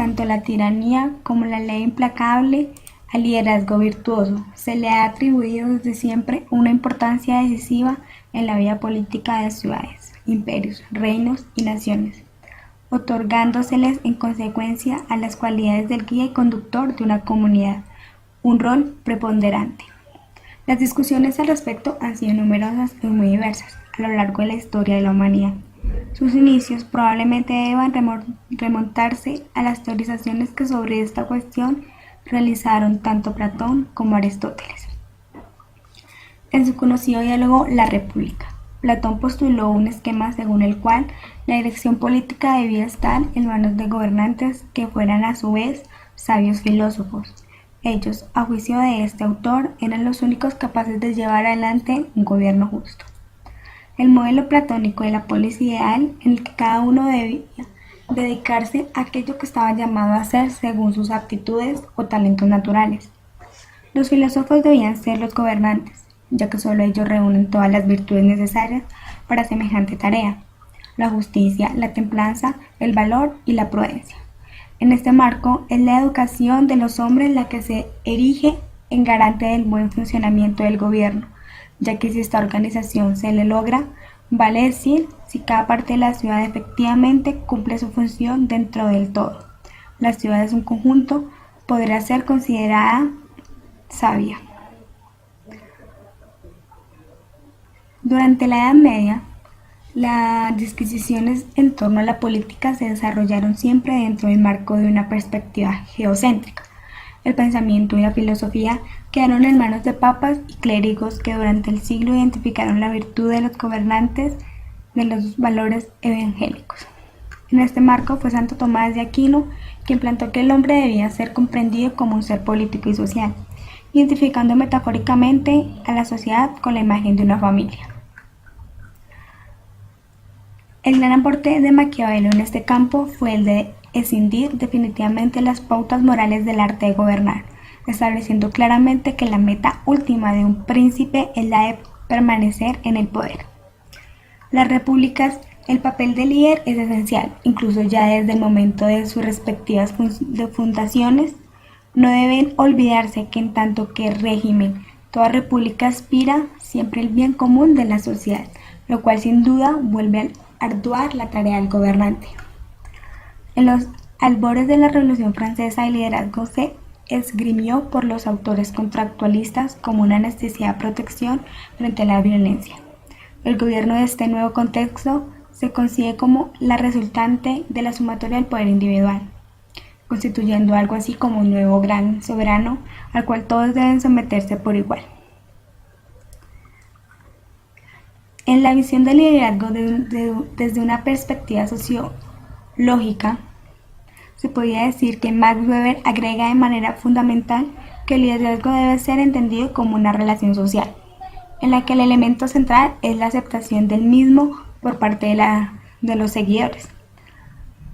tanto la tiranía como la ley implacable al liderazgo virtuoso. Se le ha atribuido desde siempre una importancia decisiva en la vida política de ciudades, imperios, reinos y naciones, otorgándoseles en consecuencia a las cualidades del guía y conductor de una comunidad un rol preponderante. Las discusiones al respecto han sido numerosas y muy diversas a lo largo de la historia de la humanidad. Sus inicios probablemente deban remontarse a las teorizaciones que sobre esta cuestión realizaron tanto Platón como Aristóteles. En su conocido diálogo La República, Platón postuló un esquema según el cual la dirección política debía estar en manos de gobernantes que fueran a su vez sabios filósofos. Ellos, a juicio de este autor, eran los únicos capaces de llevar adelante un gobierno justo. El modelo platónico de la polis ideal en el que cada uno debía dedicarse a aquello que estaba llamado a hacer según sus aptitudes o talentos naturales. Los filósofos debían ser los gobernantes, ya que solo ellos reúnen todas las virtudes necesarias para semejante tarea: la justicia, la templanza, el valor y la prudencia. En este marco es la educación de los hombres la que se erige en garante del buen funcionamiento del gobierno, ya que si esta organización se le logra, vale decir si cada parte de la ciudad efectivamente cumple su función dentro del todo. La ciudad es un conjunto, podrá ser considerada sabia. Durante la Edad Media, las disquisiciones en torno a la política se desarrollaron siempre dentro del marco de una perspectiva geocéntrica. El pensamiento y la filosofía quedaron en manos de papas y clérigos que durante el siglo identificaron la virtud de los gobernantes de los valores evangélicos. En este marco fue Santo Tomás de Aquino quien planteó que el hombre debía ser comprendido como un ser político y social, identificando metafóricamente a la sociedad con la imagen de una familia. El gran aporte de Maquiavelo en este campo fue el de escindir definitivamente las pautas morales del arte de gobernar, estableciendo claramente que la meta última de un príncipe es la de permanecer en el poder. Las repúblicas, el papel del líder es esencial, incluso ya desde el momento de sus respectivas fundaciones. No deben olvidarse que en tanto que régimen, toda república aspira siempre el bien común de la sociedad, lo cual sin duda vuelve a arduar la tarea del gobernante. En los albores de la Revolución Francesa, el liderazgo se esgrimió por los autores contractualistas como una necesidad de protección frente a la violencia. El gobierno de este nuevo contexto se concibe como la resultante de la sumatoria del poder individual, constituyendo algo así como un nuevo gran soberano al cual todos deben someterse por igual. En la visión del liderazgo desde una perspectiva sociológica, se podría decir que Max Weber agrega de manera fundamental que el liderazgo debe ser entendido como una relación social, en la que el elemento central es la aceptación del mismo por parte de los seguidores.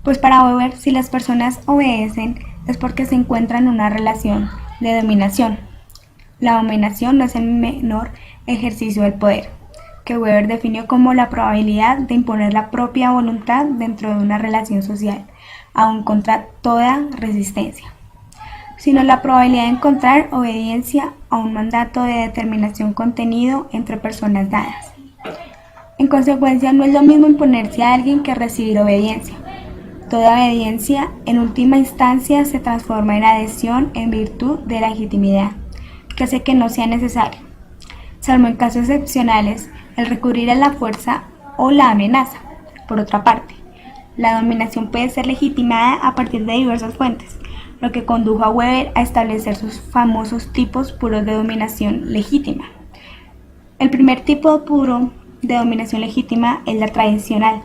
Pues para Weber, si las personas obedecen es porque se encuentran en una relación de dominación. La dominación no es el menor ejercicio del poder, que Weber definió como la probabilidad de imponer la propia voluntad dentro de una relación social, aun contra toda resistencia, sino la probabilidad de encontrar obediencia a un mandato de determinación contenido entre personas dadas. En consecuencia, no es lo mismo imponerse a alguien que recibir obediencia. Toda obediencia, en última instancia, se transforma en adhesión en virtud de la legitimidad, que hace que no sea necesario, salvo en casos excepcionales, el recurrir a la fuerza o la amenaza. Por otra parte, la dominación puede ser legitimada a partir de diversas fuentes, lo que condujo a Weber a establecer sus famosos tipos puros de dominación legítima. El primer tipo puro de dominación legítima es la tradicional.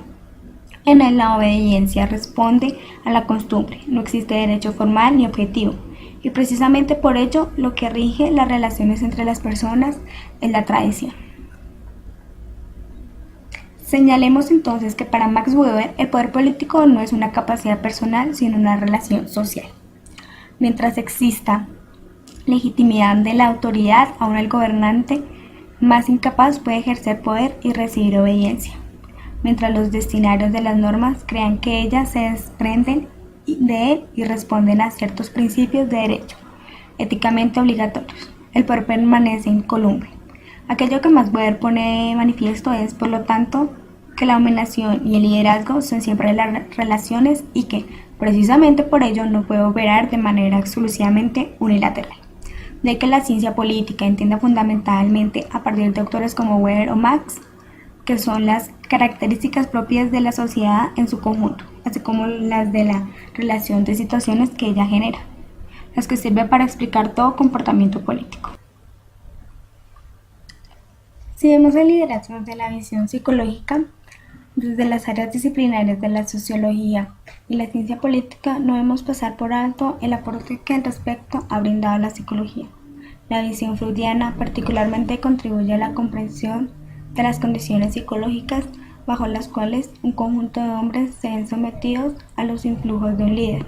En él la obediencia responde a la costumbre, no existe derecho formal ni objetivo, y precisamente por ello lo que rige las relaciones entre las personas es la tradición. Señalemos entonces que para Max Weber el poder político no es una capacidad personal, sino una relación social. Mientras exista legitimidad de la autoridad, aún el gobernante más incapaz puede ejercer poder y recibir obediencia, mientras los destinatarios de las normas crean que ellas se desprenden de él y responden a ciertos principios de derecho, éticamente obligatorios. El poder permanece incoluble. Aquello que más poder pone de manifiesto es, por lo tanto, que la dominación y el liderazgo son siempre las relaciones y que, precisamente por ello, no puede operar de manera exclusivamente unilateral. De que la ciencia política entienda fundamentalmente a partir de autores como Weber o Marx, que son las características propias de la sociedad en su conjunto, así como las de la relación de situaciones que ella genera, las que sirven para explicar todo comportamiento político. Si vemos el liderazgo desde la visión psicológica, desde las áreas disciplinarias de la sociología y la ciencia política, no debemos pasar por alto el aporte que al respecto ha brindado la psicología. La visión freudiana particularmente contribuye a la comprensión de las condiciones psicológicas bajo las cuales un conjunto de hombres se ven sometidos a los influjos de un líder.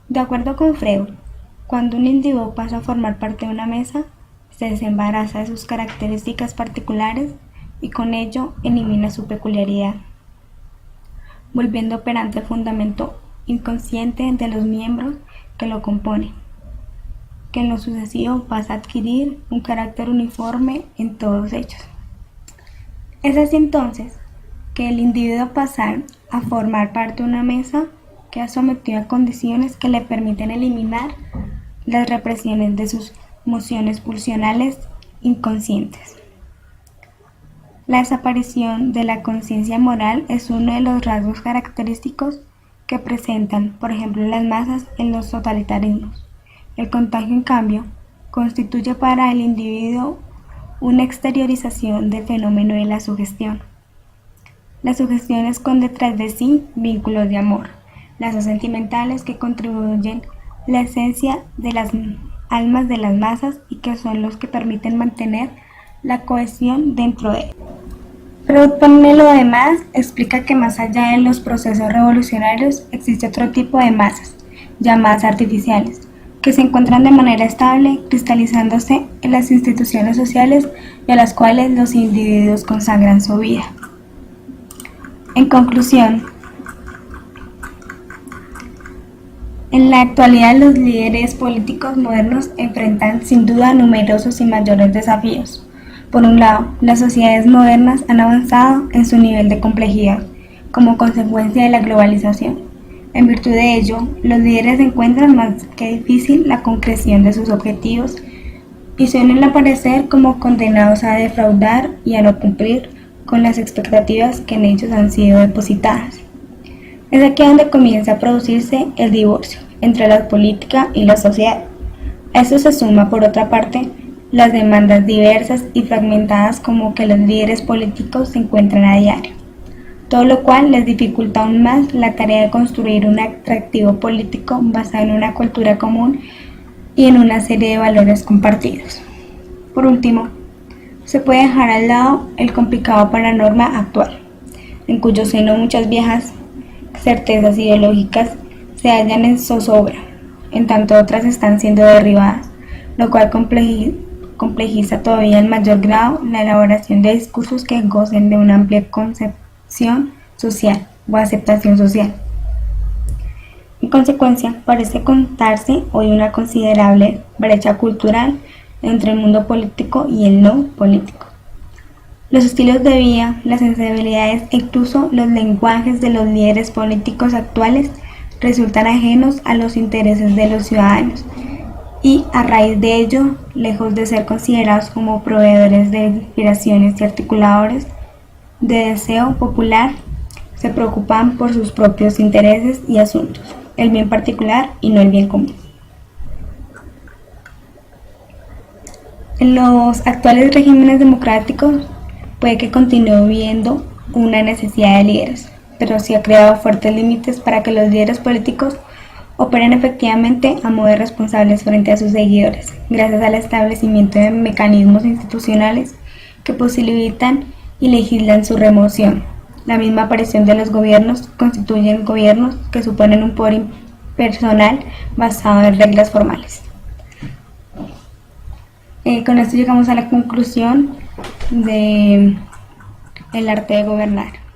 De acuerdo con Freud, cuando un individuo pasa a formar parte de una mesa, se desembaraza de sus características particulares y con ello elimina su peculiaridad, volviendo operante el fundamento inconsciente de los miembros que lo componen, que en lo sucesivo pasa a adquirir un carácter uniforme en todos ellos. Es así entonces que el individuo pasar a formar parte de una mesa queda sometido a condiciones que le permiten eliminar las represiones de sus emociones pulsionales inconscientes. La desaparición de la conciencia moral es uno de los rasgos característicos que presentan, por ejemplo, las masas en los totalitarismos. El contagio, en cambio, constituye para el individuo una exteriorización del fenómeno de la sugestión. La sugestión esconde tras de sí vínculos de amor, lazos sentimentales que contribuyen la esencia de las almas de las masas y que son los que permiten mantener la cohesión dentro de él. Freud, por lo demás, explica que más allá de los procesos revolucionarios existe otro tipo de masas, llamadas artificiales, que se encuentran de manera estable, cristalizándose en las instituciones sociales y a las cuales los individuos consagran su vida. En conclusión, en la actualidad los líderes políticos modernos enfrentan sin duda numerosos y mayores desafíos. Por un lado, las sociedades modernas han avanzado en su nivel de complejidad como consecuencia de la globalización. En virtud de ello, los líderes encuentran más que difícil la concreción de sus objetivos y suelen aparecer como condenados a defraudar y a no cumplir con las expectativas que en ellos han sido depositadas. Es aquí donde comienza a producirse el divorcio entre la política y la sociedad. A eso se suma, por otra parte, las demandas diversas y fragmentadas como que los líderes políticos se encuentran a diario, todo lo cual les dificulta aún más la tarea de construir un atractivo político basado en una cultura común y en una serie de valores compartidos. Por último, se puede dejar al lado el complicado paranorma actual, en cuyo seno muchas viejas certezas ideológicas se hallan en zozobra, en tanto otras están siendo derribadas, lo cual complejiza todavía en mayor grado la elaboración de discursos que gocen de una amplia concepción social o aceptación social. En consecuencia, parece contarse hoy una considerable brecha cultural entre el mundo político y el no político. Los estilos de vida, las sensibilidades e incluso los lenguajes de los líderes políticos actuales resultan ajenos a los intereses de los ciudadanos y, a raíz de ello, lejos de ser considerados como proveedores de inspiraciones y articuladores de deseo popular, se preocupan por sus propios intereses y asuntos, el bien particular y no el bien común. En los actuales regímenes democráticos puede que continúe habiendo una necesidad de líderes, pero sí ha creado fuertes límites para que los líderes políticos operen efectivamente a modo de responsables frente a sus seguidores, gracias al establecimiento de mecanismos institucionales que posibilitan y legislan su remoción. La misma aparición de los gobiernos constituyen gobiernos que suponen un poder impersonal basado en reglas formales. Con esto llegamos a la conclusión de El arte de gobernar.